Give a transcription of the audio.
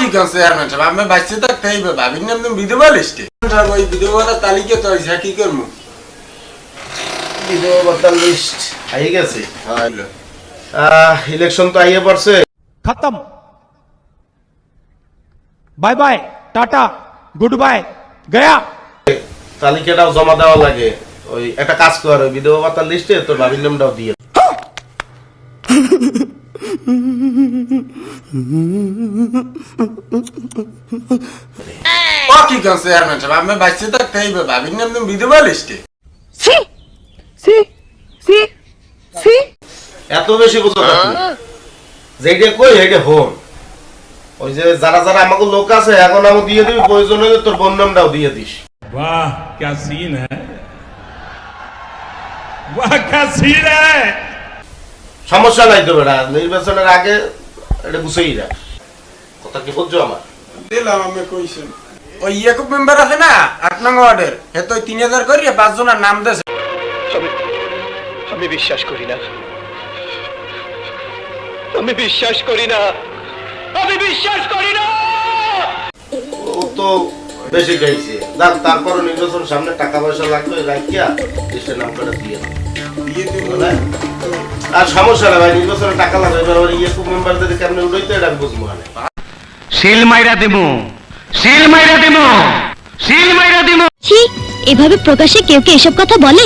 কি কোন চেয়ারম্যান সাহেব আমি বাইসে থাকতে হইবে ভাবির নাম তুমি বিধবা লিস্টে সাহেব ওই বিধবাটা তালিকা তো হইছে কি করমু বিধবা ভাতার লিস্ট আই গেছে হ্যালো ইলেকশন তো আইয়ে পড়ছে खत्म bye bye tata good bye गया তালিকাটাও জমা দেওয়া লাগে ওই একটা কাজ কর ওই বিধবা ভাতার লিস্টে তোর ভাবির নামটাও দিয়ে ও কি কোন চেয়ারম্যান সাহেব আমি বাইসে থাকতে হইবে ভাবির নাম তুমি বিধবা লিস্টে এত বেশি বুঝো না তুমি। যেটা কই হেডে হোম ওই যে যারা যারা আমাকে লোক আছে এখন আমি দিয়ে দিবি প্রয়োজন হলে তোর বোন নামটাও দিয়ে দিস वाह क्या सीन है वाह क्या सीन है সমস্যা নাই তো বেটা নির্বাচনের আগে এটা গুছাই রাখ কথা কি বলছো আমার দিলাম আমি কইছেন ওই ইয়াকুব মেম্বার আছে না 8 নং ওয়ার্ডের হে তো 3000 করিয়ে 5 জনের নাম দেছে আমি বিশ্বাস করি না আমি বিশ্বাস করি না আমি বিশ্বাস করি না ও তো বেশি গাইছে যাক তারপরও নির্বাচন সামনে টাকা পয়সা লাগবে রাখিয়া লিস্টের নামটা দিয়ে দাও। দিয়ে দিব বুঝলে? আর সমস্যা না ভাই নির্বাচনে টাকা লাগবে এবার ওই ইয়েকু মেম্বারদের কেমনে উড়াইতে এটা আমি বুঝবো না শিল মাইরা দিমু শিল মাইরা দিমু শিল মাইরা দিমু ছি এভাবে প্রকাশ্যে কেউ কি এসব কথা বলে?